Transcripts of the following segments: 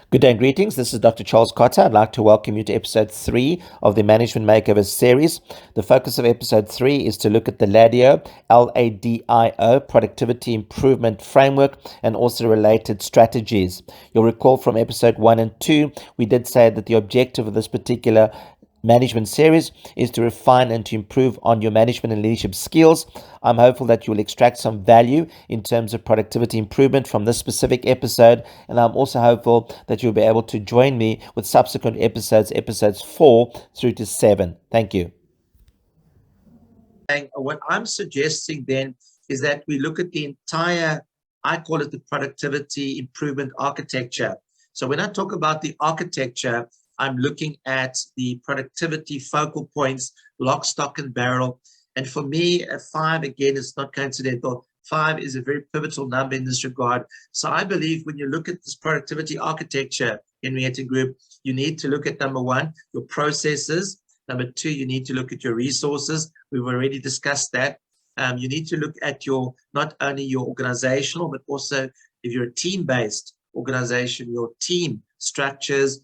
Good day and greetings. This is Dr. Charles Cotter. I'd like to welcome you to episode 3 of the Management Makeover series. The focus of episode 3 is to look at the LADIO, LADIO, Productivity Improvement Framework, and also related strategies. You'll recall from episode 1 and 2, we did say that the objective of this particular management series is to refine and to improve on your management and leadership skills. I'm hopeful that you will extract some value in terms of productivity improvement from this specific episode, and I'm also hopeful that you'll be able to join me with subsequent episodes 4 through to 7. Thank you. What I'm suggesting then is that we look at the entire, I call it the productivity improvement architecture. So when I talk about the architecture, I'm looking at the productivity focal points, lock, stock, and barrel. And for me, a 5, again, is not coincidental. 5 is a very pivotal number in this regard. So I believe when you look at this productivity architecture, Henrietta Group, you need to look at number 1, your processes. Number 2, you need to look at your resources. We've already discussed that. You need to look at your, not only your organizational, but also if you're a team-based organization, your team structures.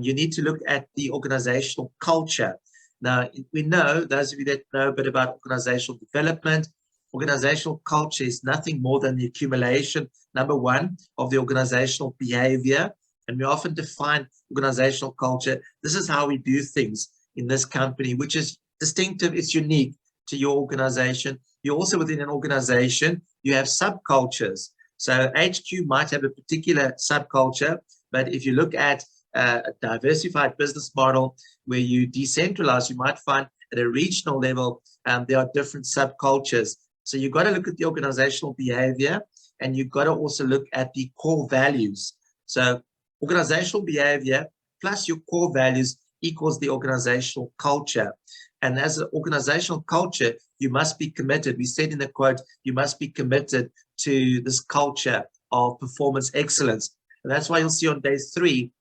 You need to look at the organizational culture. Now, we know, those of you that know a bit about organizational development, organizational culture is nothing more than the accumulation, number 1, of the organizational behavior. And we often define organizational culture. This is how we do things in this company, which is distinctive, it's unique to your organization. You also, within an organization, you have subcultures. So HQ might have a particular subculture, but if you look at a diversified business model where you decentralize, you might find at a regional level, there are different subcultures. So you've got to look at the organizational behavior, and you've got to also look at the core values. So organizational behavior plus your core values equals the organizational culture. And as an organizational culture, you must be committed. We said in the quote, you must be committed to this culture of performance excellence. And that's why you'll see on day 3,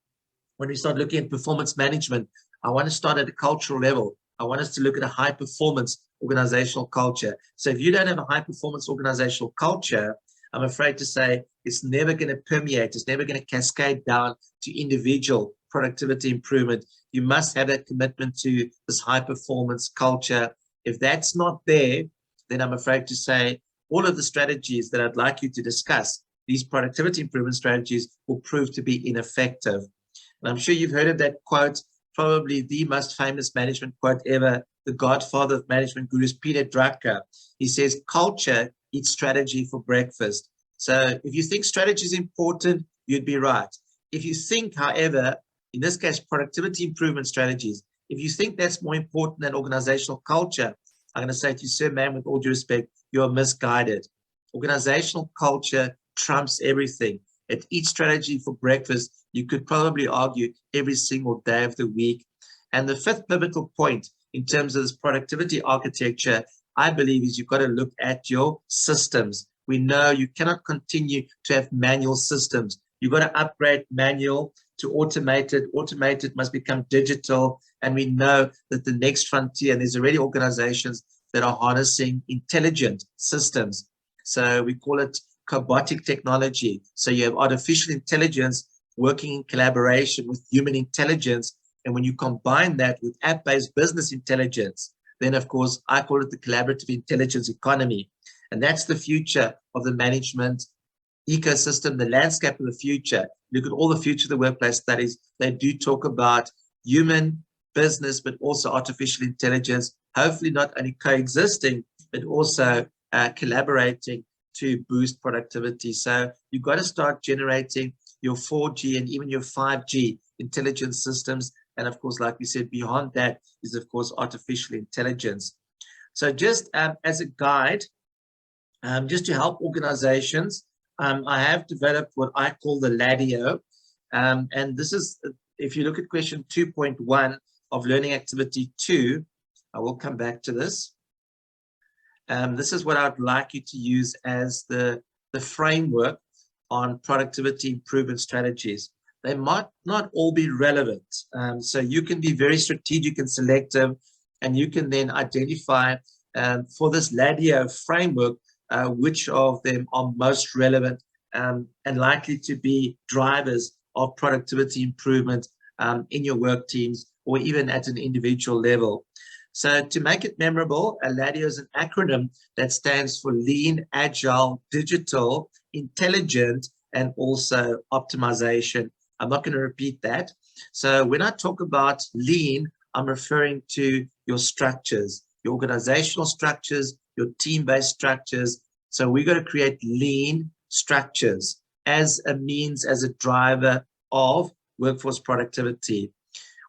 when we start looking at performance management, I want to start at a cultural level. I want us to look at a high performance organizational culture. So if you don't have a high performance organizational culture, I'm afraid to say it's never going to permeate. It's never going to cascade down to individual productivity improvement. You must have that commitment to this high performance culture. If that's not there, then I'm afraid to say all of the strategies that I'd like you to discuss, these productivity improvement strategies, will prove to be ineffective. And I'm sure you've heard of that quote, probably the most famous management quote ever, the godfather of management gurus, Peter Drucker. He says, culture eats strategy for breakfast. So if you think strategy is important, you'd be right. If you think, however, in this case, productivity improvement strategies, if you think that's more important than organizational culture, I'm going to say to you, sir, ma'am, with all due respect, you are misguided. Organizational culture trumps everything. At each strategy for breakfast, you could probably argue every single day of the week. And the 5th pivotal point in terms of this productivity architecture, I believe, is you've got to look at your systems. We know you cannot continue to have manual systems. You've got to upgrade manual to automated. Automated must become digital. And we know that the next frontier, and there's already organizations that are harnessing intelligent systems. So we call it cobotic technology. So you have artificial intelligence working in collaboration with human intelligence. And when you combine that with app-based business intelligence, then of course, I call it the collaborative intelligence economy. And that's the future of the management ecosystem, the landscape of the future. Look at all the future of the workplace studies. They do talk about human business, but also artificial intelligence, hopefully not only coexisting, but also collaborating to boost productivity. So you've got to start generating your 4G and even your 5G intelligence systems. And of course, like we said, beyond that is, of course, artificial intelligence. So just as a guide, just to help organizations, I have developed what I call the LADIO. And this is, if you look at question 2.1 of Learning Activity 2, I will come back to this. This is what I'd like you to use as the framework on productivity improvement strategies. They might not all be relevant. So you can be very strategic and selective, and you can then identify for this LADIO framework, which of them are most relevant and likely to be drivers of productivity improvement in your work teams or even at an individual level. So to make it memorable, LADIO is an acronym that stands for Lean, Agile, Digital, Intelligent, and also Optimization. I'm not going to repeat that. So when I talk about Lean, I'm referring to your structures, your organizational structures, your team-based structures. So we're going to create lean structures as a means, as a driver of workforce productivity.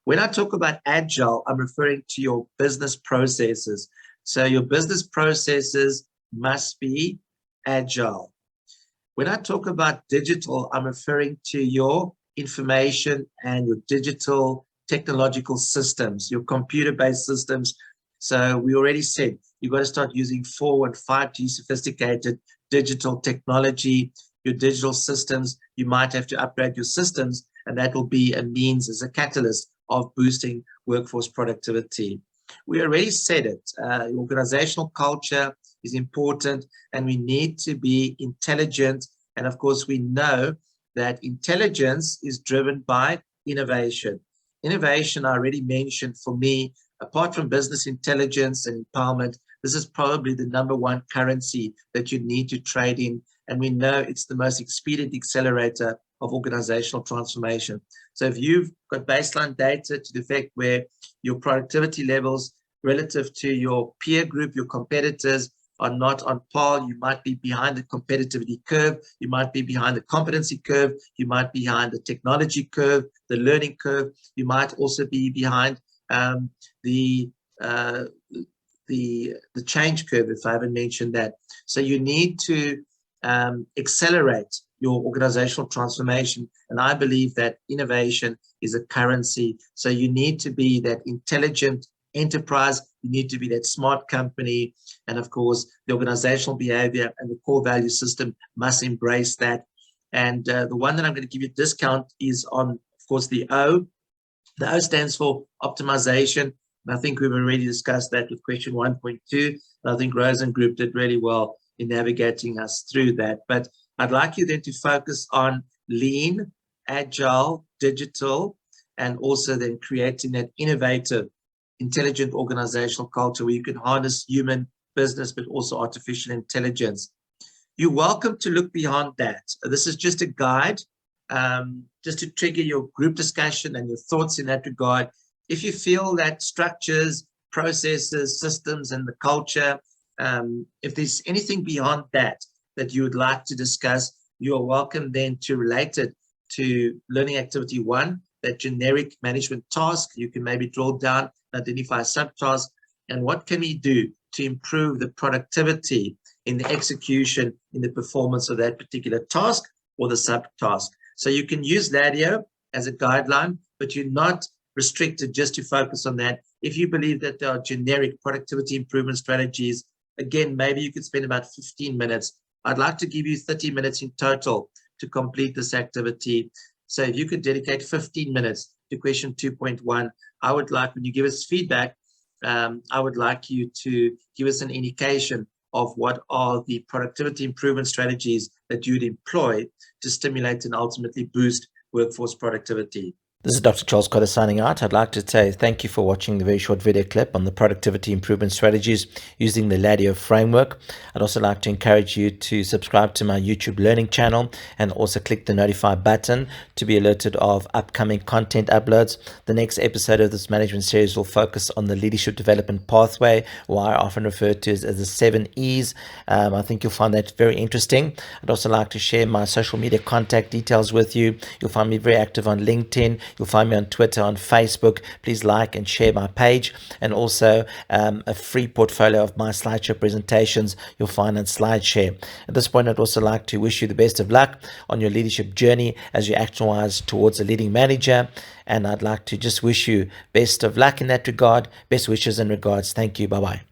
When I talk about agile, I'm referring to your business processes. So your business processes must be agile. When I talk about digital, I'm referring to your information and your digital technological systems, your computer-based systems. So we already said you've got to start using 4 and 5G sophisticated digital technology, your digital systems. You might have to upgrade your systems, and that will be a means, as a catalyst of boosting workforce productivity. We already said it. Organizational culture is important, and we need to be intelligent. And of course, we know that intelligence is driven by innovation. Innovation, I already mentioned, for me, apart from business intelligence and empowerment, this is probably the number one currency that you need to trade in. And we know it's the most expedient accelerator of organizational transformation. So if you've got baseline data to the effect where your productivity levels relative to your peer group, your competitors, are not on par, you might be behind the competitivity curve, you might be behind the competency curve, you might be behind the technology curve, the learning curve, you might also be behind the change curve, if I haven't mentioned that. So you need to accelerate your organizational transformation. And I believe that innovation is a currency. So you need to be that intelligent enterprise, you need to be that smart company. And of course, the organizational behavior and the core value system must embrace that. And the one that I'm going to give you a discount is on, of course, the O. The O stands for optimization. And I think we've already discussed that with question 1.2. And I think Rosen Group did really well in navigating us through that. But I'd like you then to focus on lean, agile, digital, and also then creating that innovative, intelligent organizational culture where you can harness human, business, but also artificial intelligence. You're welcome to look beyond that. This is just a guide, just to trigger your group discussion and your thoughts in that regard. If you feel that structures, processes, systems, and the culture, if there's anything beyond that that you would like to discuss, you are welcome then to relate it to learning activity 1, that generic management task. You can maybe drill down and identify a subtask, and what can we do to improve the productivity in the execution, in the performance of that particular task or the subtask. So you can use LADIO as a guideline, but you're not restricted just to focus on that. If you believe that there are generic productivity improvement strategies, again, maybe you could spend about 15 minutes. I'd like to give you 30 minutes in total to complete this activity. So if you could dedicate 15 minutes to question 2.1, I would like, when you give us feedback, I would like you to give us an indication of what are the productivity improvement strategies that you'd employ to stimulate and ultimately boost workforce productivity. This is Dr. Charles Cotter signing out. I'd like to say thank you for watching the very short video clip on the productivity improvement strategies using the LADIO framework. I'd also like to encourage you to subscribe to my YouTube learning channel and also click the notify button to be alerted of upcoming content uploads. The next episode of this management series will focus on the leadership development pathway, or I often refer to as the 7 E's. I think you'll find that very interesting. I'd also like to share my social media contact details with you. You'll find me very active on LinkedIn. You'll find me on Twitter, on Facebook. Please like and share my page, and also a free portfolio of my SlideShare presentations you'll find on SlideShare. At this point, I'd also like to wish you the best of luck on your leadership journey as you actualize towards a leading manager, and I'd like to just wish you best of luck in that regard. Best wishes and regards. Thank you. Bye-bye.